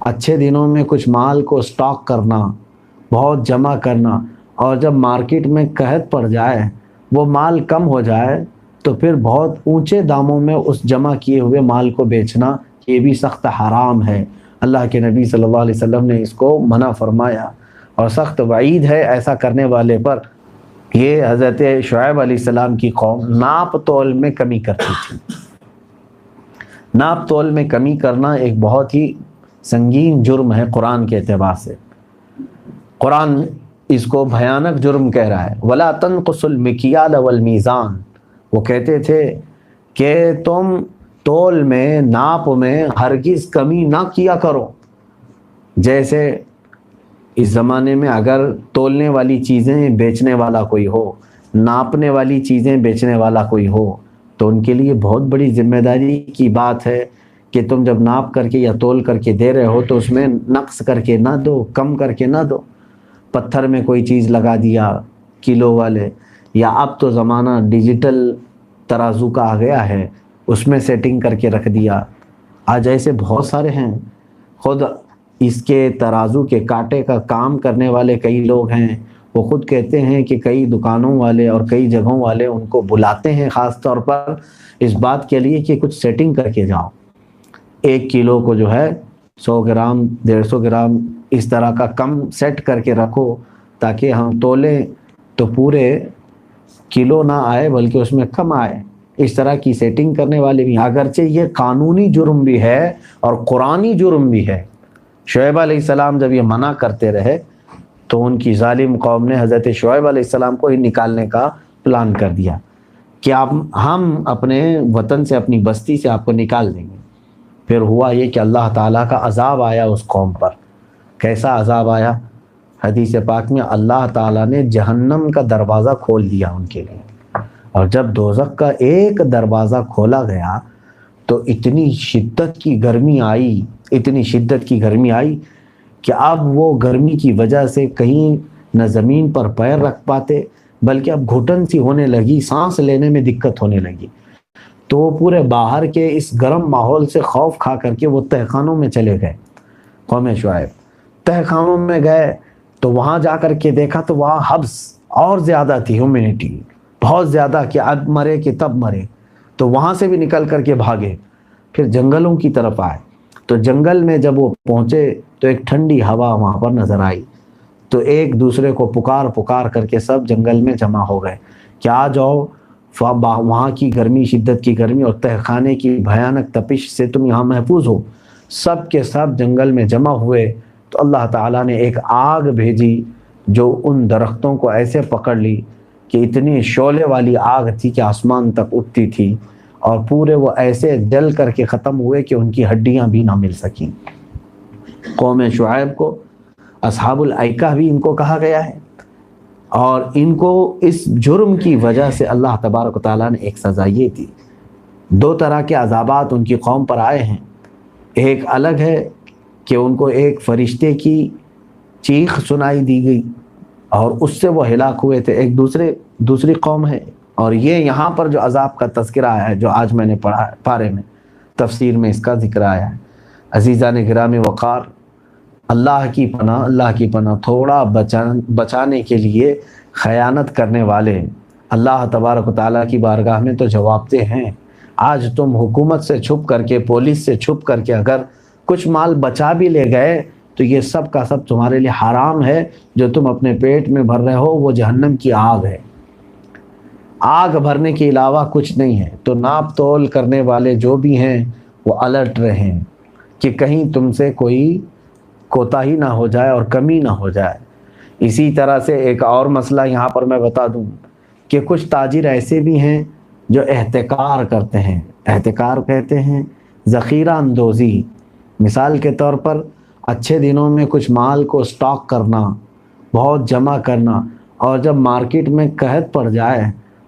اچھے دنوں میں کچھ مال کو سٹاک کرنا، بہت جمع کرنا، اور جب مارکیٹ میں قحط پڑ جائے، وہ مال کم ہو جائے، تو پھر بہت اونچے داموں میں اس جمع کیے ہوئے مال کو بیچنا، یہ بھی سخت حرام ہے۔ اللہ کے نبی صلی اللہ علیہ وسلم نے اس کو منع فرمایا، اور سخت وعید ہے ایسا کرنے والے پر۔ یہ حضرت شعیب علیہ السلام کی قوم ناپ تول میں کمی کرتی تھی۔ ناپ تول میں کمی کرنا ایک بہت ہی سنگین جرم ہے قرآن کے اعتبار سے۔ قرآن اس کو بھیانک جرم کہہ رہا ہے۔ وَلَا تَنْقُصُوا الْمِكْيَالَ وَالْمِيزَانَ، وہ کہتے تھے کہ تم تول میں، ناپ میں ہرگز کمی نہ کیا کرو۔ جیسے اس زمانے میں اگر تولنے والی چیزیں بیچنے والا کوئی ہو، ناپنے والی چیزیں بیچنے والا کوئی ہو، تو ان کے لیے بہت بڑی ذمہ داری کی بات ہے کہ تم جب ناپ کر کے یا تول کر کے دے رہے ہو تو اس میں نقص کر کے نہ دو، کم کر کے نہ دو۔ پتھر میں کوئی چیز لگا دیا کلو والے، یا اب تو زمانہ ڈیجیٹل ترازو کا آ گیا ہے، اس میں سیٹنگ کر کے رکھ دیا۔ آج ایسے بہت سارے ہیں، خود اس کے ترازو کے کانٹے کا کام کرنے والے کئی لوگ ہیں، وہ خود کہتے ہیں کہ کئی دکانوں والے اور کئی جگہوں والے ان کو بلاتے ہیں خاص طور پر اس بات کے لیے کہ کچھ سیٹنگ کر کے جاؤ، 1 کلو کو جو ہے 100 گرام 150 گرام اس طرح کا کم سیٹ کر کے رکھو تاکہ ہم تولیں تو پورے کلو نہ آئے بلکہ اس میں کم آئے۔ اس طرح کی سیٹنگ کرنے والے بھی، اگرچہ یہ قانونی جرم بھی ہے اور قرآنی جرم بھی ہے۔ شعیب علیہ السلام جب یہ منع کرتے رہے تو ان کی ظالم قوم نے حضرت شعیب علیہ السلام کو ہی نکالنے کا پلان کر دیا کہ ہم اپنے وطن سے، اپنی بستی سے آپ کو نکال دیں گے۔ پھر ہوا یہ کہ اللہ تعالیٰ کا عذاب آیا اس قوم پر۔ کیسا عذاب آیا؟ حدیث پاک میں اللہ تعالیٰ نے جہنم کا دروازہ کھول دیا ان کے لیے، اور جب دوزخ کا ایک دروازہ کھولا گیا تو اتنی شدت کی گرمی آئی، اتنی شدت کی گرمی آئی کہ اب وہ گرمی کی وجہ سے کہیں نہ زمین پر پیر رکھ پاتے، بلکہ اب گھٹن سی ہونے لگی، سانس لینے میں دقت ہونے لگی۔ تو وہ پورے باہر کے اس گرم ماحول سے خوف کھا کر کے وہ تہخانوں میں چلے گئے۔ قوم شعیب تہخانوں میں گئے تو وہاں جا کر کے دیکھا تو وہاں حبس اور زیادہ تھی، ہیومینٹی بہت زیادہ، کہ اب مرے کہ تب مرے، تو وہاں سے بھی نکل کر کے بھاگے۔ پھر جنگلوں کی طرف آئے تو جنگل میں جب وہ پہنچے تو ایک ٹھنڈی ہوا وہاں پر نظر آئی، تو ایک دوسرے کو پکار کر کے سب جنگل میں جمع ہو گئے کہ آ جاؤ، وہاں کی گرمی، شدت کی گرمی اور تہخانے کی بھیانک تپش سے تم یہاں محفوظ ہو۔ سب کے سب جنگل میں جمع ہوئے تو اللہ تعالیٰ نے ایک آگ بھیجی جو ان درختوں کو ایسے پکڑ لی کہ اتنی شعلے والی آگ تھی کہ آسمان تک اٹھتی تھی، اور پورے وہ ایسے جل کر کے ختم ہوئے کہ ان کی ہڈیاں بھی نہ مل سکیں۔ قوم شعیب کو اصحاب الایکہ بھی ان کو کہا گیا ہے، اور ان کو اس جرم کی وجہ سے اللہ تبارک و تعالیٰ نے ایک سزا یہ دی۔ 2 طرح کے عذابات ان کی قوم پر آئے ہیں۔ ایک الگ ہے کہ ان کو ایک فرشتے کی چیخ سنائی دی گئی اور اس سے وہ ہلاک ہوئے تھے، ایک دوسری قوم ہے۔ اور یہ یہاں پر جو عذاب کا تذکرہ آیا ہے، جو آج میں نے پڑھا ہے پارے میں، تفسیر میں اس کا ذکر آیا ہے۔ عزیزان گرامی وقار، اللہ کی پناہ تھوڑا بچانے کے لیے خیانت کرنے والے اللہ تبارک و تعالیٰ کی بارگاہ میں تو جواب دہ ہیں۔ آج تم حکومت سے چھپ کر کے، پولیس سے چھپ کر کے اگر کچھ مال بچا بھی لے گئے تو یہ سب کا سب تمہارے لیے حرام ہے۔ جو تم اپنے پیٹ میں بھر رہے ہو وہ جہنم کی آگ ہے، آگ بھرنے کے علاوہ کچھ نہیں ہے۔ تو ناپ تول کرنے والے جو بھی ہیں وہ الرٹ رہیں کہ کہیں تم سے کوئی کوتاہی نہ ہو جائے اور کمی نہ ہو جائے۔ اسی طرح سے ایک اور مسئلہ یہاں پر میں بتا دوں کہ کچھ تاجر ایسے بھی ہیں جو احتکار کرتے ہیں۔ احتکار کہتے ہیں ذخیرہ اندوزی۔ مثال کے طور پر اچھے دنوں میں کچھ مال کو سٹاک کرنا، بہت جمع کرنا، اور جب مارکیٹ میں قحط پڑ جائے،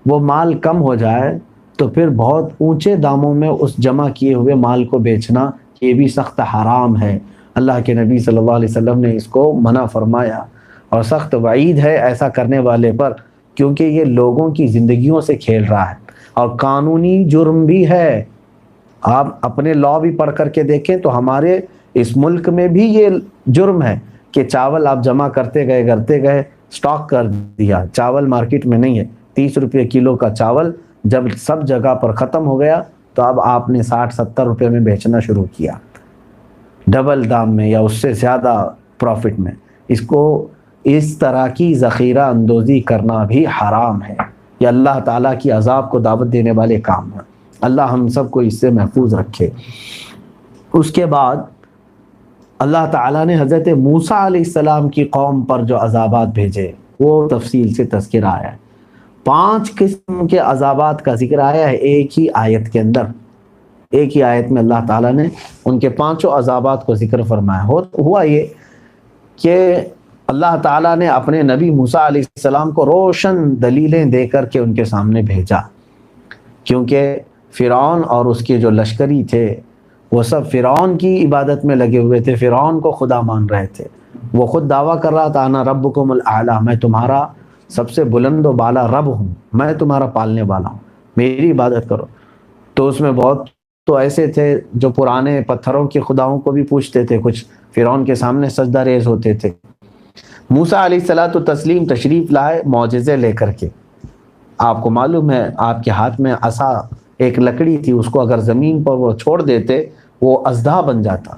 وہ مال کم ہو جائے، تو پھر بہت اونچے داموں میں اس جمع کیے ہوئے مال کو بیچنا، یہ بھی سخت حرام ہے۔ اللہ کے نبی صلی اللہ علیہ وسلم نے اس کو منع فرمایا، اور سخت وعید ہے ایسا کرنے والے پر، کیونکہ یہ لوگوں کی زندگیوں سے کھیل رہا ہے اور قانونی جرم بھی ہے۔ آپ اپنے لا بھی پڑھ کر کے دیکھیں تو ہمارے اس ملک میں بھی یہ جرم ہے کہ چاول آپ جمع کرتے گئے سٹاک کر دیا، چاول مارکیٹ میں نہیں ہے، 30 روپے کلو کا چاول جب سب جگہ پر ختم ہو گیا تو اب آپ نے 60-70 روپے میں بیچنا شروع کیا، ڈبل دام میں یا اس سے زیادہ پروفٹ میں۔ اس کو اس طرح کی ذخیرہ اندوزی کرنا بھی حرام ہے، یہ اللہ تعالیٰ کی عذاب کو دعوت دینے والے کام ہیں۔ اللہ ہم سب کو اس سے محفوظ رکھے۔ اس کے بعد اللہ تعالیٰ نے حضرت موسیٰ علیہ السلام کی قوم پر جو عذابات بھیجے وہ تفصیل سے تذکرہ آیا ہے۔ 5 قسم کے عذابات کا ذکر آیا ہے ایک ہی آیت کے اندر، ایک ہی آیت میں اللہ تعالیٰ نے ان کے 5 عذابات کو ذکر فرمایا۔ ہوا یہ کہ اللہ تعالیٰ نے اپنے نبی موسیٰ علیہ السلام کو روشن دلیلیں دے کر کے ان کے سامنے بھیجا، کیونکہ فرعون اور اس کے جو لشکری تھے وہ سب فرعون کی عبادت میں لگے ہوئے تھے، فرعون کو خدا مان رہے تھے۔ وہ خود دعویٰ کر رہا تھا انا ربکم الاعلی، میں تمہارا سب سے بلند و بالا رب ہوں، میں تمہارا پالنے والا ہوں، میری عبادت کرو۔ تو اس میں بہت تو ایسے تھے جو پرانے پتھروں کے خداؤں کو بھی پوچھتے تھے، کچھ فرعون کے سامنے سجدہ ریز ہوتے تھے۔ موسیٰ علیہ الصلوۃ والتسلیم تشریف لائے معجزے لے کر کے۔ آپ کو معلوم ہے آپ کے ہاتھ میں عصا ایک لکڑی تھی، اس کو اگر زمین پر وہ چھوڑ دیتے وہ اژدھا بن جاتا،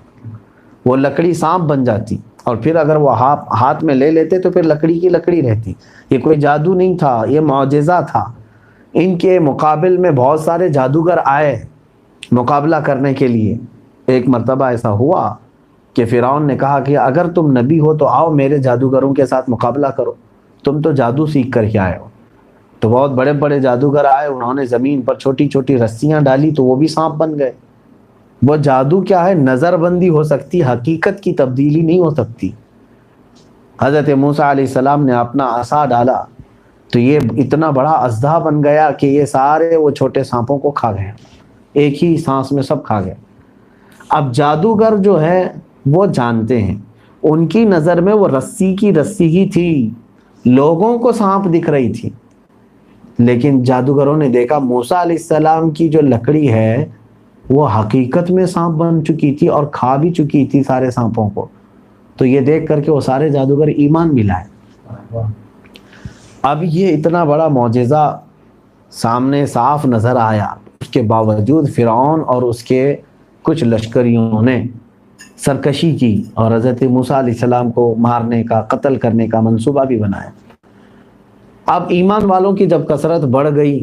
وہ لکڑی سانپ بن جاتی، اور پھر اگر وہ ہاتھ میں لے لیتے تو پھر لکڑی کی لکڑی رہتی۔ یہ کوئی جادو نہیں تھا، یہ معجزہ تھا۔ ان کے مقابل میں بہت سارے جادوگر آئے مقابلہ کرنے کے لیے۔ ایک مرتبہ ایسا ہوا کہ فرعون نے کہا کہ اگر تم نبی ہو تو آؤ میرے جادوگروں کے ساتھ مقابلہ کرو، تم تو جادو سیکھ کر کے آئے ہو۔ تو بہت بڑے بڑے جادوگر آئے، انہوں نے زمین پر چھوٹی چھوٹی رسیاں ڈالی تو وہ بھی سانپ بن گئے۔ وہ جادو کیا ہے؟ نظر بندی ہو سکتی، حقیقت کی تبدیلی نہیں ہو سکتی۔ حضرت موسیٰ علیہ السلام نے اپنا عصا ڈالا تو یہ اتنا بڑا اژدھا بن گیا کہ یہ سارے وہ چھوٹے سانپوں کو کھا گئے، ایک ہی سانس میں سب کھا گئے۔ اب جادوگر جو ہے وہ جانتے ہیں، ان کی نظر میں وہ رسی کی رسی ہی تھی، لوگوں کو سانپ دکھ رہی تھی، لیکن جادوگروں نے دیکھا موسیٰ علیہ السلام کی جو لکڑی ہے وہ حقیقت میں سانپ بن چکی تھی اور کھا بھی چکی تھی سارے سانپوں کو۔ تو یہ دیکھ کر کے وہ سارے جادوگر ایمان بھی لائے۔ اب یہ اتنا بڑا معجزہ سامنے صاف نظر آیا، اس کے باوجود فرعون اور اس کے کچھ لشکریوں نے سرکشی کی اور حضرت موسیٰ علیہ السلام کو مارنے کا، قتل کرنے کا منصوبہ بھی بنایا۔ اب ایمان والوں کی جب کثرت بڑھ گئی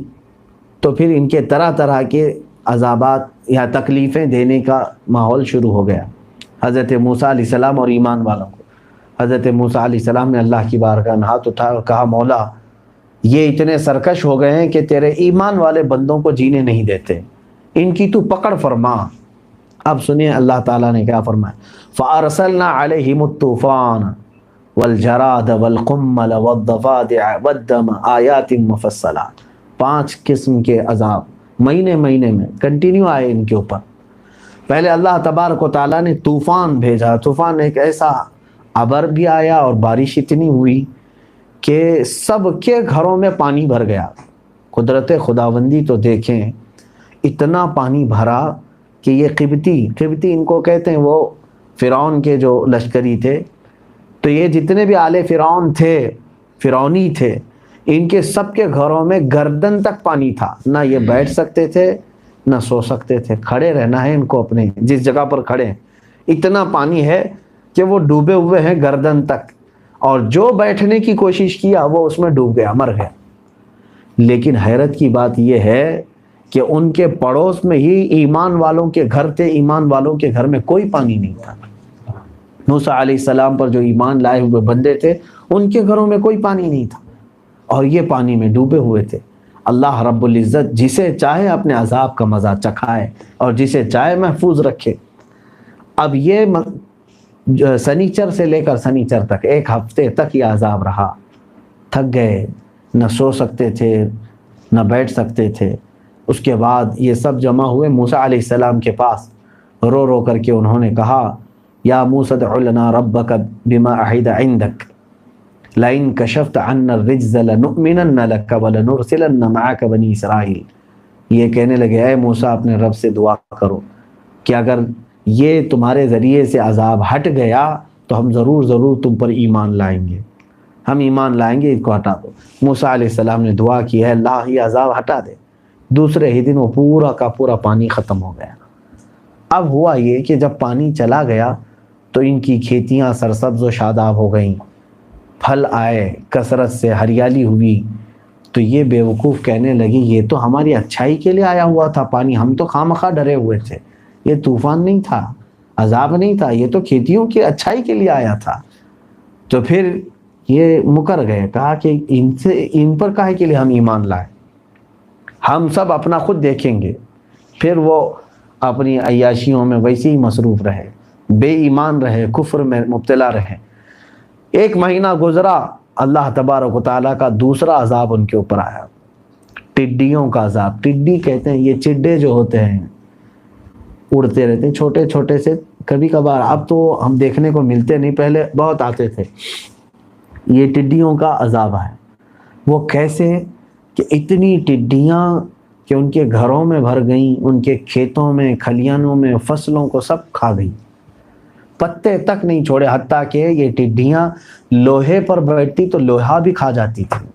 تو پھر ان کے طرح طرح کے عذابات یا تکلیفیں دینے کا ماحول شروع ہو گیا حضرت موسیٰ علیہ السلام اور ایمان والوں کو۔ حضرت موسیٰ علیہ السلام نے اللہ کی بارگاہ میں ہاتھ اٹھایا اور کہا مولا یہ اتنے سرکش ہو گئے ہیں کہ تیرے ایمان والے بندوں کو جینے نہیں دیتے، ان کی تو پکڑ فرما۔ اب سنیے اللہ تعالیٰ نے کیا فرمایا، فَأَرْسَلْنَا عَلَيْهِمُ الطُّوفَانَ وَالْجَرَادَ وَالْقُمَّلَ وَالضَّفَادِعَ وَالدَّمَ آیَاتٍ مُفَصَّلَاتٍ۔ 5 قسم کے عذاب مہینے میں کنٹینیو آئے ان کے اوپر۔ پہلے اللہ تبارک و تعالیٰ نے طوفان بھیجا، طوفان ایک ایسا ابر بھی آیا اور بارش اتنی ہوئی کہ سب کے گھروں میں پانی بھر گیا۔ قدرت خداوندی تو دیکھیں، اتنا پانی بھرا کہ یہ قبطی ان کو کہتے ہیں، وہ فرعون کے جو لشکری تھے، تو یہ جتنے بھی آل فرعون تھے، فرعونی تھے، ان کے سب کے گھروں میں گردن تک پانی تھا، نہ یہ بیٹھ سکتے تھے نہ سو سکتے تھے، کھڑے رہنا ہے ان کو اپنے جس جگہ پر کھڑے ہیں، اتنا پانی ہے کہ وہ ڈوبے ہوئے ہیں گردن تک، اور جو بیٹھنے کی کوشش کیا وہ اس میں ڈوب گیا، مر گیا۔ لیکن حیرت کی بات یہ ہے کہ ان کے پڑوس میں ہی ایمان والوں کے گھر تھے، ایمان والوں کے گھر میں کوئی پانی نہیں تھا۔ موسیٰ علیہ السلام پر جو ایمان لائے ہوئے بندے تھے ان کے گھروں میں کوئی پانی نہیں تھا، اور یہ پانی میں ڈوبے ہوئے تھے۔ اللہ رب العزت جسے چاہے اپنے عذاب کا مزہ چکھائے اور جسے چاہے محفوظ رکھے۔ اب یہ سنیچر سے لے کر سنیچر تک 1 ہفتے تک یہ عذاب رہا، تھک گئے، نہ سو سکتے تھے نہ بیٹھ سکتے تھے۔ اس کے بعد یہ سب جمع ہوئے موسیٰ علیہ السلام کے پاس، رو رو کر کے انہوں نے کہا یا موسیٰ ادع لنا ربک بما عہد عندک لئن کشفت عنا الرجز لنؤمنن لک ولنرسلن معک بنی اسرائیل۔ یہ کہنے لگے اے موسیٰ اپنے رب سے دعا کرو کہ اگر یہ تمہارے ذریعے سے عذاب ہٹ گیا تو ہم ضرور تم پر ایمان لائیں گے، ہم ایمان لائیں گے، اس کو ہٹا دو۔ موسیٰ علیہ السلام نے دعا کی ہے اللہ یہ عذاب ہٹا دے۔ دوسرے ہی دن وہ پورا کا پورا پانی ختم ہو گیا۔ اب ہوا یہ کہ جب پانی چلا گیا تو ان کی کھیتیاں سرسبز و شاداب ہو گئیں، پھل آئے کثرت سے، ہریالی ہوئی۔ تو یہ بیوقوف کہنے لگی یہ تو ہماری اچھائی کے لیے آیا ہوا تھا پانی، ہم تو خواہ ڈرے ہوئے تھے، یہ طوفان نہیں تھا، عذاب نہیں تھا، یہ تو کھیتیوں کی اچھائی کے لیے آیا تھا۔ تو پھر یہ مکر گئے، کہا کہ ان پر کاہے کے لیے ہم ایمان لائیں، ہم سب اپنا خود دیکھیں گے۔ پھر وہ اپنی عیاشیوں میں ویسے ہی مصروف رہے، بے ایمان رہے، کفر میں مبتلا رہے۔ 1 مہینہ گزرا، اللہ تبارک و تعالیٰ کا دوسرا عذاب ان کے اوپر آیا، ٹڈیوں کا عذاب۔ ٹڈی کہتے ہیں یہ چڈے جو ہوتے ہیں، اڑتے رہتے ہیں چھوٹے چھوٹے سے، کبھی کبھار، اب تو ہم دیکھنے کو ملتے نہیں، پہلے بہت آتے تھے۔ یہ ٹڈیوں کا عذاب ہے۔ وہ کیسے کہ اتنی ٹڈیاں کہ ان کے گھروں میں بھر گئیں، ان کے کھیتوں میں، کھلیانوں میں، فصلوں کو سب کھا گئیں، پتے تک نہیں چھوڑے، حتیٰ کہ یہ ٹڈیاں لوہے پر بیٹھتی تو لوہا بھی کھا جاتی تھی۔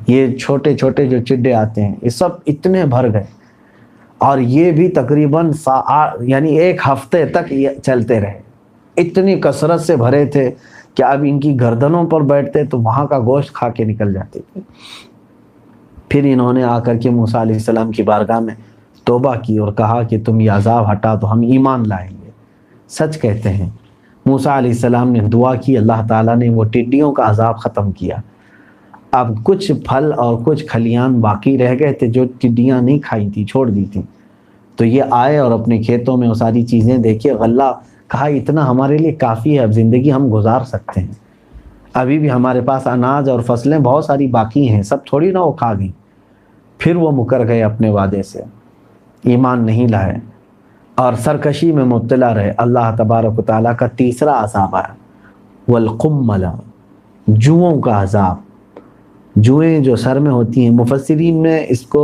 یہ چھوٹے چھوٹے جو چڈے آتے ہیں یہ سب اتنے بھر گئے، اور یہ بھی تقریباً یعنی 1 ہفتے تک یہ چلتے رہے، اتنی کثرت سے بھرے تھے کہ اب ان کی گردنوں پر بیٹھتے تو وہاں کا گوشت کھا کے نکل جاتے تھے۔ پھر انہوں نے آ کر کے موسیٰ علیہ السلام کی بارگاہ میں توبہ کی اور کہا کہ تم یہ عذاب ہٹا تو ہم ایمان لائیں گے۔ سچ کہتے ہیں، موسیٰ علیہ السلام نے دعا کی، اللہ تعالیٰ نے وہ ٹڈیوں کا عذاب ختم کیا۔ اب کچھ پھل اور کچھ کھلیان باقی رہ گئے تھے جو ٹڈیاں نہیں کھائی تھی، چھوڑ دی تھی۔ تو یہ آئے اور اپنے کھیتوں میں وہ ساری چیزیں دیکھے، غلہ کہا اتنا ہمارے لیے کافی ہے، اب زندگی ہم گزار سکتے ہیں، ابھی بھی ہمارے پاس اناج اور فصلیں بہت ساری باقی ہیں، سب تھوڑی نہ وہ کھا گئیں۔ پھر وہ مکر گئے اپنے وعدے سے، ایمان نہیں لائے اور سرکشی میں مبتلا رہے۔ اللہ تبارک و تعالیٰ کا تیسرا عذاب آیا، والقمل، جوؤں کا عذاب۔ جوئیں جو سر میں ہوتی ہیں، مفسرین نے اس کو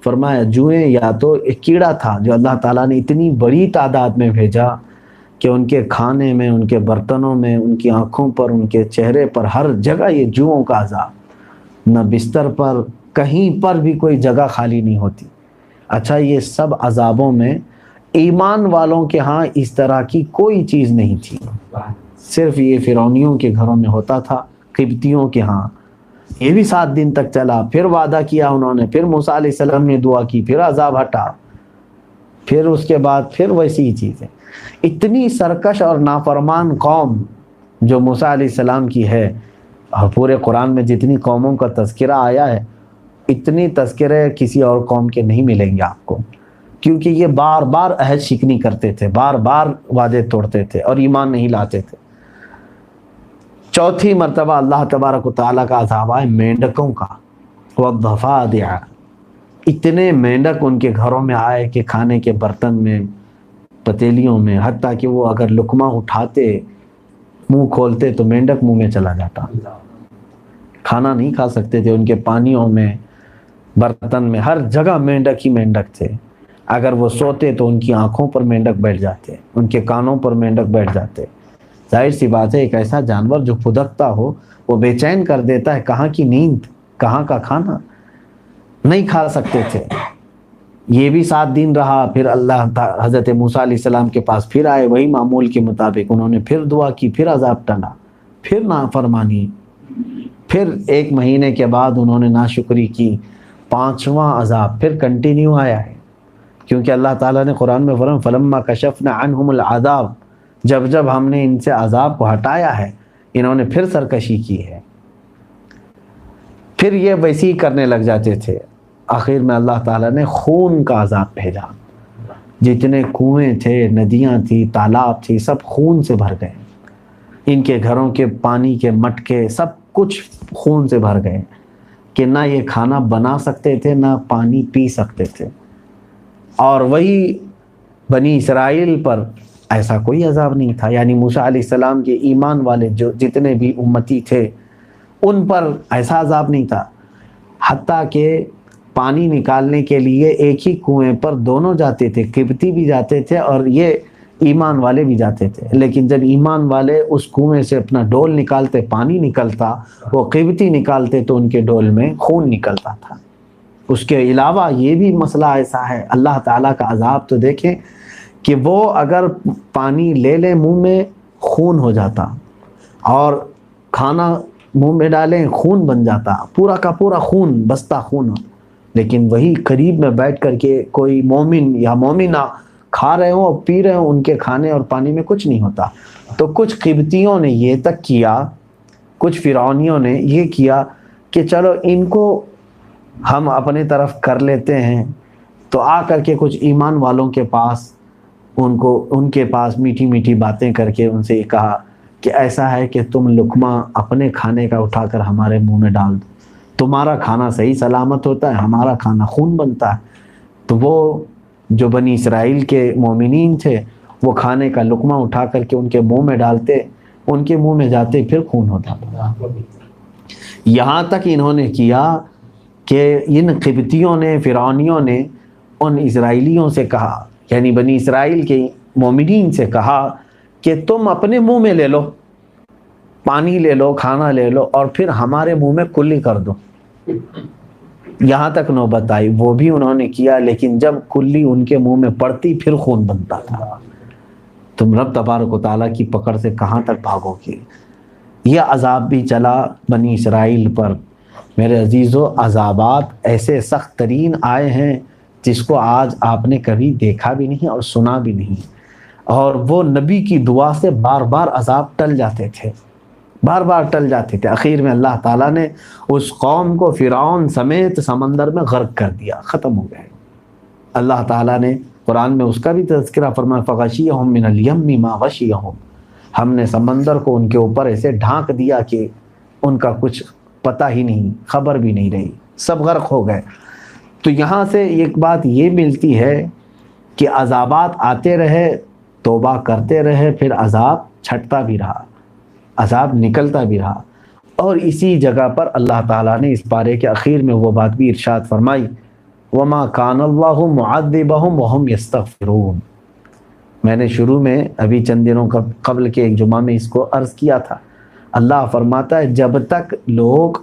فرمایا جوئیں یا تو ایک کیڑا تھا جو اللہ تعالیٰ نے اتنی بڑی تعداد میں بھیجا کہ ان کے کھانے میں، ان کے برتنوں میں، ان کی آنکھوں پر، ان کے چہرے پر، ہر جگہ یہ جوؤں کا عذاب، نہ بستر پر کہیں پر بھی کوئی جگہ خالی نہیں ہوتی۔ اچھا، یہ سب عذابوں میں ایمان والوں کے ہاں اس طرح کی کوئی چیز نہیں تھی، صرف یہ فرعونیوں کے گھروں میں ہوتا تھا، قبطیوں کے ہاں۔ یہ بھی 7 دن تک چلا، پھر وعدہ کیا انہوں نے، پھر موسیٰ علیہ السلام نے دعا کی، پھر عذاب ہٹا، پھر اس کے بعد پھر ویسی ہی چیزیں۔ اتنی سرکش اور نافرمان قوم جو موسیٰ علیہ السلام کی ہے، پورے قرآن میں جتنی قوموں کا تذکرہ آیا ہے، اتنی تذکرے کسی اور قوم کے نہیں ملیں گے آپ کو، کیونکہ یہ بار بار عہد شکنی کرتے تھے، بار بار وعدے توڑتے تھے اور ایمان نہیں لاتے تھے۔ چوتھی مرتبہ اللہ تبارک و تعالیٰ کا عذاب آئے مینڈکوں کا، والضفادع، اتنے مینڈک ان کے گھروں میں آئے کہ کھانے کے برتن میں، پتیلیوں میں، حتیٰ کہ وہ اگر لقمہ اٹھاتے، منہ کھولتے تو مینڈک منہ میں چلا جاتا، کھانا نہیں کھا سکتے تھے۔ ان کے پانیوں میں، برتن میں، ہر جگہ مینڈک ہی مینڈک تھے۔ اگر وہ سوتے تو ان کی آنکھوں پر مینڈک بیٹھ جاتے، ان کے کانوں پر مینڈک بیٹھ جاتے۔ ظاہر سی بات ہے، ایک ایسا جانور جو پھدکتا ہو وہ بے چین کر دیتا ہے، کہاں کی نیند، کہاں کا کھانا، نہیں کھا سکتے تھے۔ یہ بھی 7 دن رہا، پھر اللہ حضرت موسیٰ علیہ السلام کے پاس پھر آئے، وہی معمول کے مطابق انہوں نے پھر دعا کی، پھر عذاب ٹلا، پھر نافرمانی، پھر 1 مہینے کے بعد انہوں نے ناشکری کی، 5واں عذاب پھر کنٹینیو آیا ہے، کیونکہ اللہ تعالیٰ نے قرآن میں فرمایا فلما کشفنا عنہم العذاب، جب جب ہم نے ان سے عذاب کو ہٹایا ہے، انہوں نے پھر سرکشی کی ہے، پھر یہ ویسی ہی کرنے لگ جاتے تھے۔ آخر میں اللہ تعالیٰ نے خون کا عذاب بھیجا، جتنے کنویں تھے، ندیاں تھی، تالاب تھی، سب خون سے بھر گئے، ان کے گھروں کے پانی کے مٹکے سب کچھ خون سے بھر گئے کہ نہ یہ کھانا بنا سکتے تھے، نہ پانی پی سکتے تھے۔ اور وہی بنی اسرائیل پر ایسا کوئی عذاب نہیں تھا، یعنی موسیٰ علیہ السلام کے ایمان والے جو جتنے بھی امتی تھے ان پر ایسا عذاب نہیں تھا، حتیٰ کہ پانی نکالنے کے لیے ایک ہی کنویں پر دونوں جاتے تھے، قبطی بھی جاتے تھے اور یہ ایمان والے بھی جاتے تھے، لیکن جب ایمان والے اس کنویں سے اپنا ڈول نکالتے، پانی نکلتا، وہ قیمتی نکالتے تو ان کے ڈول میں خون نکلتا تھا۔ اس کے علاوہ یہ بھی مسئلہ ایسا ہے، اللہ تعالیٰ کا عذاب تو دیکھیں کہ وہ اگر پانی لے لیں منہ میں خون ہو جاتا، اور کھانا منہ میں ڈالیں خون بن جاتا، پورا کا پورا خون، بستہ خون ہو، لیکن وہی قریب میں بیٹھ کر کے کوئی مومن یا مومنہ کھا رہے ہوں اور پی رہے ہوں، ان کے کھانے اور پانی میں کچھ نہیں ہوتا۔ تو کچھ قبطیوں نے یہ تک کیا، کچھ فرعونیوں نے یہ کیا کہ چلو ان کو ہم اپنے طرف کر لیتے ہیں، تو آ کر کے کچھ ایمان والوں کے پاس ان کے پاس میٹھی میٹھی باتیں کر کے ان سے یہ کہا کہ ایسا ہے کہ تم لقمہ اپنے کھانے کا اٹھا کر ہمارے منہ میں ڈال دو، تمہارا کھانا صحیح سلامت ہوتا ہے، ہمارا کھانا خون بنتا ہے۔ تو وہ جو بنی اسرائیل کے مومنین تھے، وہ کھانے کا لقمہ اٹھا کر کے ان کے منہ میں ڈالتے، ان کے منہ میں جاتے پھر خون ہوتا تھا۔ یہاں تک انہوں نے کیا کہ ان قبطیوں نے، فرعونیوں نے ان اسرائیلیوں سے کہا، یعنی بنی اسرائیل کے مومنین سے کہا کہ تم اپنے منہ میں لے لو، پانی لے لو، کھانا لے لو، اور پھر ہمارے منہ میں کلی کر دو۔ یہاں تک نوبت آئی، وہ بھی انہوں نے کیا، لیکن جب کلی ان کے منہ میں پڑتی پھر خون بنتا تھا۔ تم رب تبارک و تعالیٰ کی پکڑ سے کہاں تک بھاگو گے؟ یہ عذاب بھی چلا بنی اسرائیل پر۔ میرے عزیزو، عذابات ایسے سخت ترین آئے ہیں جس کو آج آپ نے کبھی دیکھا بھی نہیں اور سنا بھی نہیں، اور وہ نبی کی دعا سے بار بار عذاب ٹل جاتے تھے، بار بار ٹل جاتے تھے۔ آخر میں اللہ تعالیٰ نے اس قوم کو فرعون سمیت سمندر میں غرق کر دیا، ختم ہو گئے۔ اللہ تعالیٰ نے قرآن میں اس کا بھی تذکرہ فرمایا، فغشیہم من الیم ما غشیہم، ہم نے سمندر کو ان کے اوپر ایسے ڈھانک دیا کہ ان کا کچھ پتہ ہی نہیں، خبر بھی نہیں رہی، سب غرق ہو گئے۔ تو یہاں سے ایک بات یہ ملتی ہے کہ عذابات آتے رہے، توبہ کرتے رہے، پھر عذاب چھٹتا بھی رہا، عذاب نکلتا بھی رہا۔ اور اسی جگہ پر اللہ تعالیٰ نے اس پارے کے اخیر میں وہ بات بھی ارشاد فرمائی، وَمَا كَانَ اللَّهُ مُعَذِّبَهُمْ وَهُمْ يَسْتَغْفِرُونَ۔ میں نے شروع میں ابھی چند دنوں قبل کے ایک جمعہ میں اس کو عرض کیا تھا۔ اللہ فرماتا ہے جب تک لوگ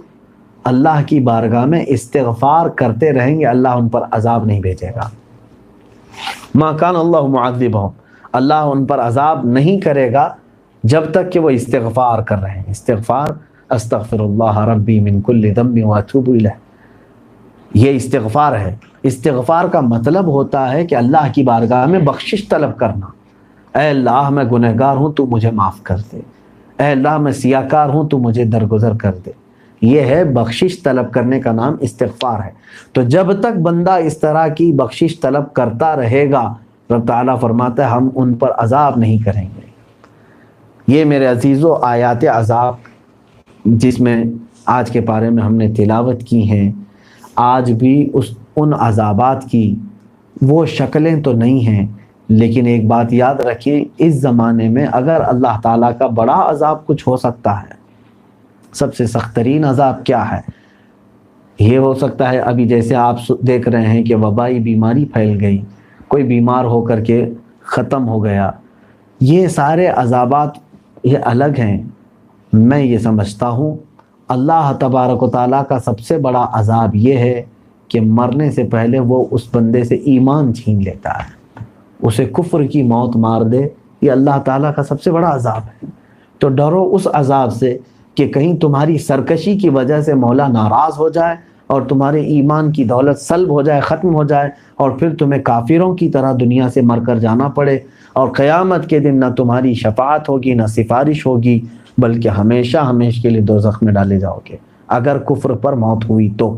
اللہ کی بارگاہ میں استغفار کرتے رہیں گے، اللہ ان پر عذاب نہیں بھیجے گا۔ مَا كَانَ اللَّهُ مُعَذِّبَهُمْ، اللہ ان پر عذاب نہیں کرے گا جب تک کہ وہ استغفار کر رہے ہیں۔ استغفار، استغفر اللہ ربی من کل ذنب واتوب الیہ، یہ استغفار ہے۔ استغفار کا مطلب ہوتا ہے کہ اللہ کی بارگاہ میں بخشش طلب کرنا۔ اے اللہ میں گنہگار ہوں، تو مجھے معاف کر دے۔ اے اللہ میں سیاکار ہوں، تو مجھے درگزر کر دے۔ یہ ہے بخشش طلب کرنے کا نام استغفار ہے۔ تو جب تک بندہ اس طرح کی بخشش طلب کرتا رہے گا، رب تعالیٰ فرماتا ہے ہم ان پر عذاب نہیں کریں گے۔ یہ میرے عزیزو آیات عذاب جس میں آج کے پارے میں ہم نے تلاوت کی ہیں، آج بھی ان عذابات کی وہ شکلیں تو نہیں ہیں، لیکن ایک بات یاد رکھیں، اس زمانے میں اگر اللہ تعالیٰ کا بڑا عذاب کچھ ہو سکتا ہے، سب سے سخت ترین عذاب کیا ہے؟ یہ ہو سکتا ہے ابھی جیسے آپ دیکھ رہے ہیں کہ وبائی بیماری پھیل گئی، کوئی بیمار ہو کر کے ختم ہو گیا، یہ سارے عذابات یہ الگ ہیں۔ میں یہ سمجھتا ہوں اللہ تبارک و تعالیٰ کا سب سے بڑا عذاب یہ ہے کہ مرنے سے پہلے وہ اس بندے سے ایمان چھین لیتا ہے، اسے کفر کی موت مار دے۔ یہ اللہ تعالیٰ کا سب سے بڑا عذاب ہے۔ تو ڈرو اس عذاب سے کہ کہیں تمہاری سرکشی کی وجہ سے مولا ناراض ہو جائے اور تمہارے ایمان کی دولت سلب ہو جائے، ختم ہو جائے، اور پھر تمہیں کافروں کی طرح دنیا سے مر کر جانا پڑے، اور قیامت کے دن نہ تمہاری شفاعت ہوگی نہ سفارش ہوگی، بلکہ ہمیشہ کے لیے دوزخ میں ڈالے جاؤ گے اگر کفر پر موت ہوئی تو۔